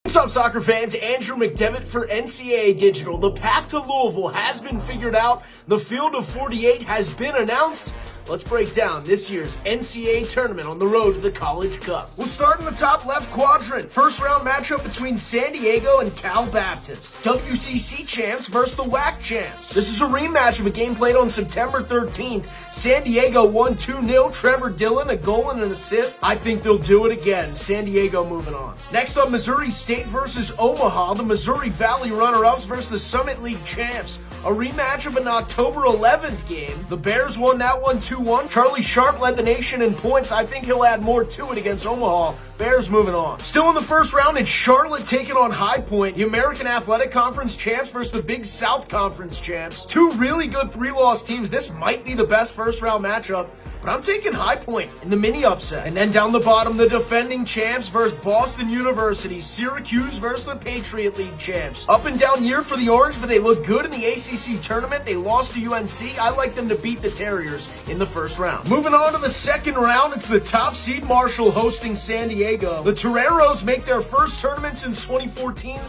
What's up, soccer fans? Andrew McDevitt for NCAA Digital. The path to Louisville has been figured out. The field of 48 has been announced. Let's break down this year's NCAA tournament on the road to the College Cup. We'll start in the top left quadrant. First round matchup between San Diego and Cal Baptist. WCC champs versus the WAC champs. This is a rematch of a game played on September 13th. San Diego won 2-0. Trevor Dillon, a goal and an assist. I think they'll do it again. San Diego moving on. Next up, Missouri State versus Omaha. The Missouri Valley runner-ups versus the Summit League champs. A rematch of an October 11th game. The Bears won that one 2-1. Charlie Sharp led the nation in points. I think he'll add more to it against Omaha. Bears moving on. Still in the first round, it's Charlotte taking on High Point. The American Athletic Conference champs versus the Big South Conference champs. Two really good three-loss teams. This might be the best first-round matchup, but I'm taking High Point in the mini upset. And then down the bottom, the defending champs versus Boston University. Syracuse versus the Patriot League champs. Up and down year for the Orange, but they look good in the ACC tournament. They lost to UNC. I like them to beat the Terriers in the first round. Moving on to the second round, it's the top seed Marshall hosting San Diego. The Toreros make their first tournament since 2014.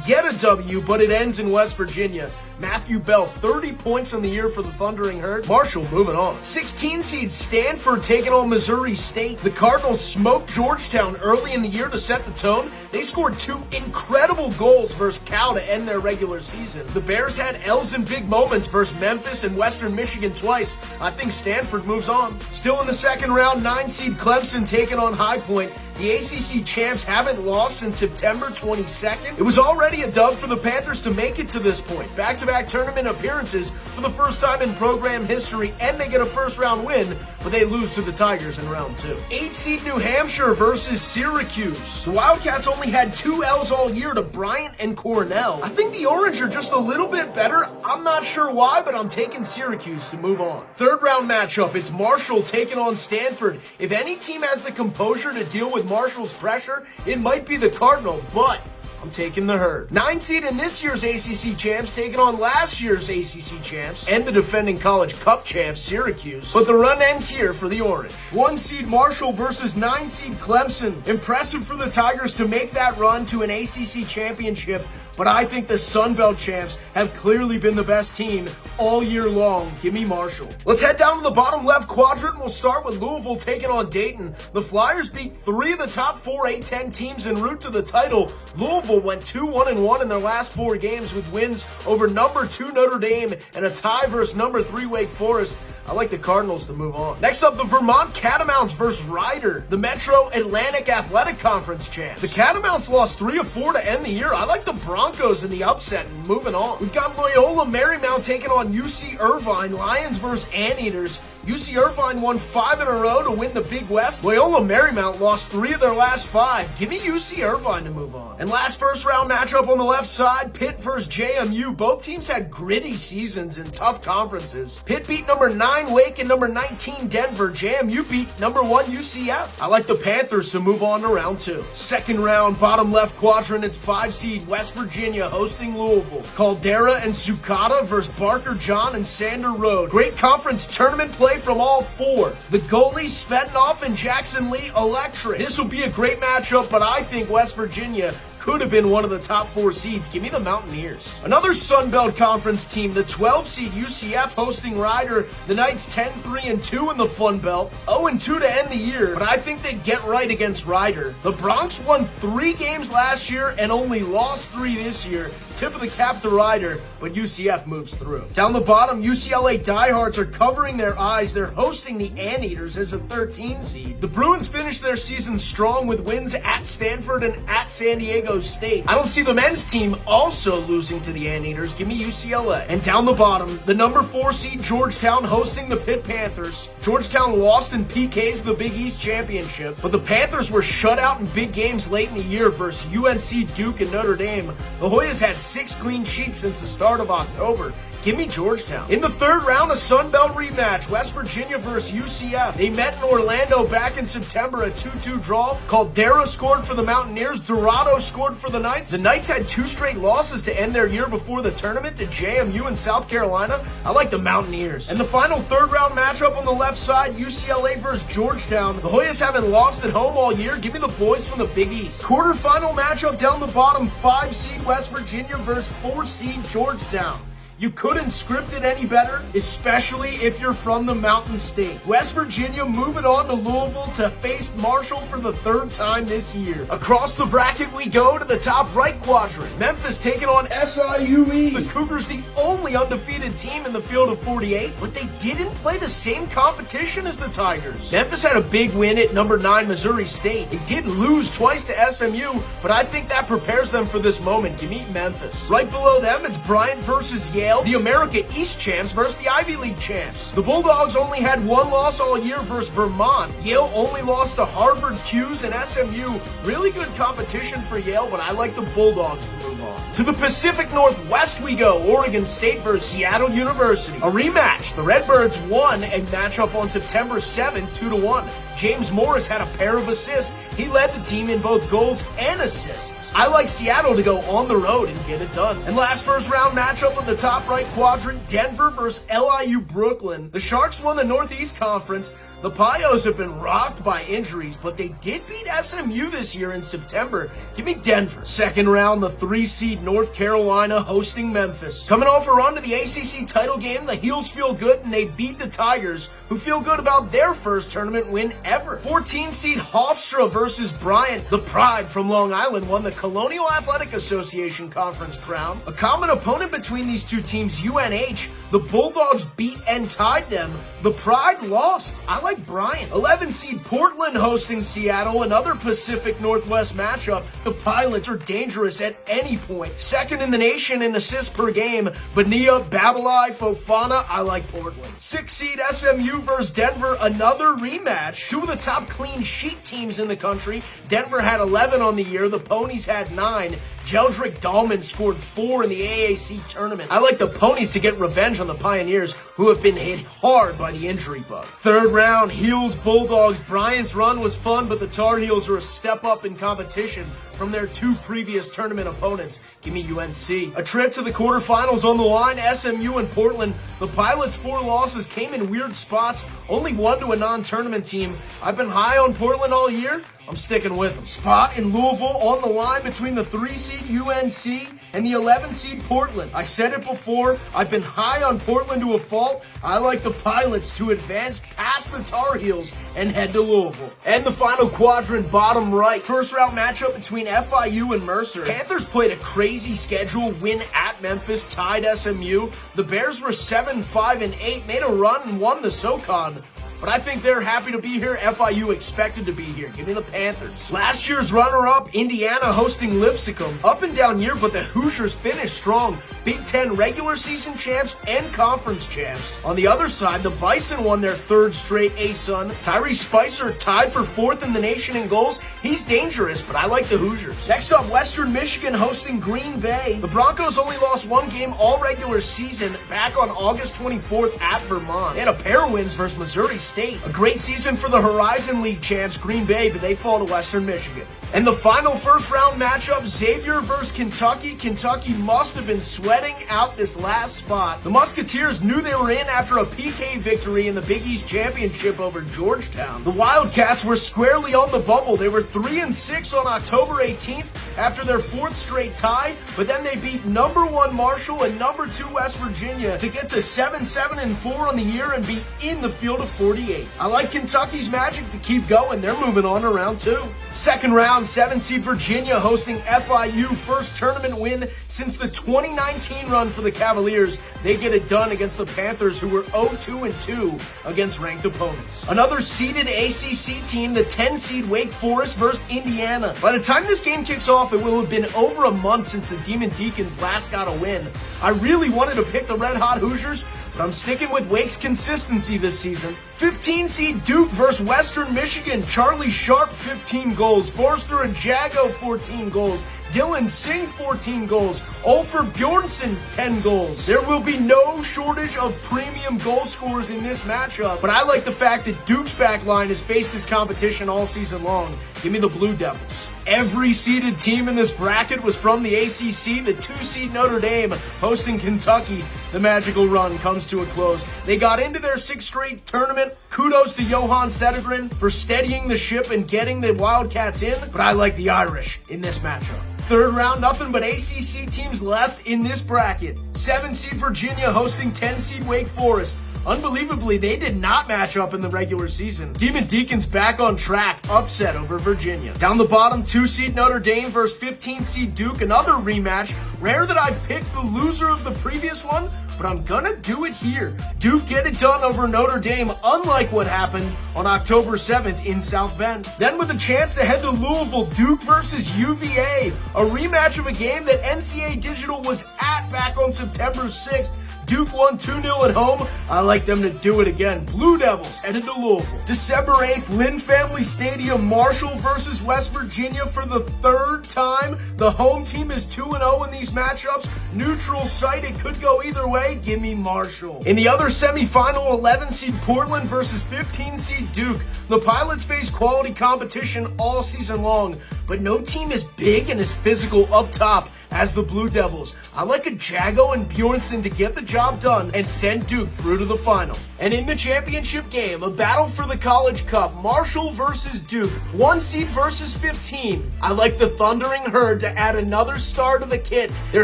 Get a W, but it ends in West Virginia. Matthew Bell, 30 points on the year for the Thundering Herd. Marshall moving on. 16 seed Stanford taking on Missouri State. The Cardinals smoked Georgetown early in the year to set the tone. They scored two incredible goals versus Cal to end their regular season. The Bears had L's in big moments versus Memphis and Western Michigan twice. I think Stanford moves on. Still in the second round, 9 seed Clemson taking on High Point. The ACC champs haven't lost since September 22nd. It was already a dub for the Panthers to make it to this point. Back-to-back tournament appearances for the first time in program history, and they get a first-round win, but they lose to the Tigers in round 2. 8 seed New Hampshire versus Syracuse. The Wildcats only had 2 L's all year to Bryant and Cornell. I think the Orange are just a little bit better. I'm not sure why, but I'm taking Syracuse to move on. Third round matchup, it's Marshall taking on Stanford. If any team has the composure to deal with Marshall's pressure, it might be the Cardinal, but I'm taking the Herd. 9 seed in this year's ACC champs taking on last year's ACC champs and the defending College Cup champs, Syracuse. But the run ends here for the Orange. 1 seed Marshall versus 9 seed Clemson. Impressive for the Tigers to make that run to an ACC championship, but I think the Sun Belt champs have clearly been the best team all year long. Give me Marshall. Let's head down to the bottom left quadrant. We'll start with Louisville taking on Dayton. The Flyers beat 3 of the top 4 A-10 teams en route to the title. Louisville went 2-1-1 in their last 4 games with wins over number 2 Notre Dame and a tie versus number 3 Wake Forest. I like the Cardinals to move on. Next up, the Vermont Catamounts versus Rider, the Metro Atlantic Athletic Conference champs. The Catamounts lost 3 of 4 to end the year. I like the Broncos in the upset and moving on. We've got Loyola Marymount taking on UC Irvine. Lions versus Anteaters. UC Irvine won 5 in a row to win the Big West. Loyola Marymount lost 3 of their last 5. Give me UC Irvine to move on. And last first round matchup on the left side, Pitt versus JMU. Both teams had gritty seasons in tough conferences. Pitt beat number 9 Wake and number 19 Denver. JMU beat number 1 UCF. I like the Panthers to move on to round 2. Second round, bottom left quadrant, it's 5 seed West Virginia hosting Louisville. Caldera and Sukata versus Barker John and Sander Road. Great conference tournament play from all 4. The goalies Svetnoff and Jackson Lee electric. This will be a great matchup, but I think West Virginia could have been one of the top 4 seeds. Give me the Mountaineers. Another Sun Belt Conference team, the 12 seed UCF hosting Rider. The Knights 10-3-2 in the Fun Belt, 0-2 to end the year, but I think they get right against Rider. The Bronx won 3 games last year and only lost 3 this year. Tip of the cap to Rider, but UCF moves through. Down the bottom, UCLA diehards are covering their eyes. They're hosting the Anteaters as a 13 seed. The Bruins finished their season strong with wins at Stanford and at San Diego State. I don't see the men's team also losing to the Anteaters. Give me UCLA. And down the bottom, the number 4 seed Georgetown hosting the Pitt Panthers. Georgetown lost in PKs the Big East Championship, but the Panthers were shut out in big games late in the year versus UNC, Duke, and Notre Dame. The Hoyas had 6 clean sheets since the start of October. Give me Georgetown. In the third round, a Sun Belt rematch, West Virginia versus UCF. They met in Orlando back in September, a 2-2 draw. Caldera scored for the Mountaineers. Dorado scored for the Knights. The Knights had 2 straight losses to end their year before the tournament to JMU and South Carolina. I like the Mountaineers. And the final third round matchup on the left side, UCLA versus Georgetown. The Hoyas haven't lost at home all year. Give me the boys from the Big East. Quarterfinal matchup down the bottom, 5 seed West Virginia versus 4 seed Georgetown. You couldn't script it any better, especially if you're from the Mountain State. West Virginia moving on to Louisville to face Marshall for the 3rd time this year. Across the bracket we go to the top right quadrant. Memphis taking on SIUE. The Cougars the only undefeated team in the field of 48, but they didn't play the same competition as the Tigers. Memphis had a big win at number 9 Missouri State. They did lose twice to SMU, but I think that prepares them for this moment. Give me Memphis. Right below them, it's Bryant versus Yale. The America East champs versus the Ivy League champs. The Bulldogs only had 1 loss all year versus Vermont. Yale only lost to Harvard, Hughes, and SMU. Really good competition for Yale, but I like the Bulldogs to move on. To the Pacific Northwest we go. Oregon State versus Seattle University. A rematch. The Redbirds won a matchup on September 7th, 2-1. James Morris had a pair of assists. He led the team in both goals and assists. I like Seattle to go on the road and get it done. And last first round matchup of the top right quadrant, Denver versus LIU Brooklyn. The Sharks won the Northeast Conference. The Pios have been rocked by injuries, but they did beat SMU this year in September. Give me Denver. Second round, the 3 seed North Carolina hosting Memphis. Coming off a run to the ACC title game, the Heels feel good and they beat the Tigers, who feel good about their first tournament win ever. 14 seed Hofstra versus Bryant. The Pride from Long Island won the Colonial Athletic Association Conference crown. A common opponent between these two teams, UNH. The Bulldogs beat and tied them. The Pride lost. I like Bryant. 11 seed Portland hosting Seattle, another Pacific Northwest matchup. The Pilots are dangerous at any point. Second in the nation in assists per game. Bonilla, Babalai, Fofana, I like Portland. 6 seed SMU versus Denver, another rematch. 2 of the top clean sheet teams in the country. Denver had 11 on the year. The Ponies had 9. Jeldrick Dahlman scored 4 in the AAC tournament. I like the Ponies to get revenge on the Pioneers, who have been hit hard by the injury bug. Third round, Heels Bulldogs. Bryant's run was fun, but the Tar Heels are a step up in competition from their 2 previous tournament opponents. Give me UNC. A trip to the quarterfinals on the line, SMU and Portland. The Pilots' 4 losses came in weird spots, only 1 to a non-tournament team. I've been high on Portland all year. I'm sticking with them. Spot in Louisville on the line between the 3 seed UNC and the 11 seed Portland. I said it before, I've been high on Portland to a fault. I like the Pilots to advance past the Tar Heels and head to Louisville. And the final quadrant, bottom right. First round matchup between FIU and Mercer. Panthers played a crazy schedule, win at Memphis, tied SMU. The Bears were 7-5-8, made a run and won the SoCon. But I think they're happy to be here. FIU expected to be here. Give me the Panthers. Last year's runner-up, Indiana hosting Lipscomb. Up and down year, but the Hoosiers finished strong. Big Ten regular season champs and conference champs. On the other side, the Bison won their 3rd straight ASUN. Tyrese Spicer tied for 4th in the nation in goals. He's dangerous, but I like the Hoosiers. Next up, Western Michigan hosting Green Bay. The Broncos only lost 1 game all regular season back on August 24th at Vermont. They had a pair of wins versus Missouri State. A great season for the Horizon League champs, Green Bay, but they fall to Western Michigan. And the final first round matchup, Xavier versus Kentucky. Kentucky must have been sweating out this last spot. The Musketeers knew they were in after a PK victory in the Big East Championship over Georgetown. The Wildcats were squarely on the bubble. They were 3-6 on October 18th after their 4th straight tie, but then they beat number 1 Marshall and number 2 West Virginia to get to 7-4 on the year and be in the field of 48. I like Kentucky's magic to keep going. They're moving on to round 2. Second round, 7 seed Virginia hosting FIU, first tournament win since the 2019 run for the Cavaliers. They get it done against the Panthers, who were 0-2 against ranked opponents. Another seeded ACC team, the 10 seed Wake Forest versus Indiana. By the time this game kicks off, it will have been over a month since the Demon Deacons last got a win. I really wanted to pick the Red Hot Hoosiers, but I'm sticking with Wake's consistency this season. 15 seed Duke versus Western Michigan. Charlie Sharp, 15 goals. Forster and Jago, 14 goals. Dylan Singh 14 goals, Olfer Bjornsson 10 goals. There will be no shortage of premium goal scorers in this matchup, but I like the fact that Duke's back line has faced this competition all season long. Give me the Blue Devils. Every seeded team in this bracket was from the ACC. The 2-seed Notre Dame hosting Kentucky. The magical run comes to a close. They got into their 6th straight tournament. Kudos to Johan Settergren for steadying the ship and getting the Wildcats in, but I like the Irish in this matchup. Third round, nothing but ACC teams left in this bracket. 7-seed Virginia hosting 10-seed Wake Forest. Unbelievably, they did not match up in the regular season. Demon Deacons back on track, upset over Virginia. Down the bottom, 2-seed Notre Dame versus 15-seed Duke, another rematch. Rare that I picked the loser of the previous one, but I'm gonna do it here. Duke get it done over Notre Dame, unlike what happened on October 7th in South Bend. Then with a chance to head to Louisville, Duke versus UVA, a rematch of a game that NCAA Digital was at back on September 6th. Duke won 2-0 at home. I like them to do it again. Blue Devils headed to Louisville. December 8th, Lynn Family Stadium, Marshall versus West Virginia for the 3rd time. The home team is 2-0 in these matchups. Neutral site, it could go either way. Give me Marshall. In the other semifinal, 11-seed Portland versus 15-seed Duke. The Pilots face quality competition all season long, but no team is big and as physical up top as the Blue Devils. I like a Jago and Bjornsson to get the job done and send Duke through to the final. And in the championship game, a battle for the College Cup, Marshall versus Duke, 1-seed versus 15. I like the Thundering Herd to add another star to the kit. Their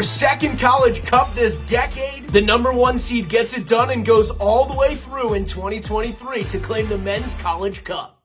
2nd College Cup this decade. The number 1 seed gets it done and goes all the way through in 2023 to claim the Men's College Cup.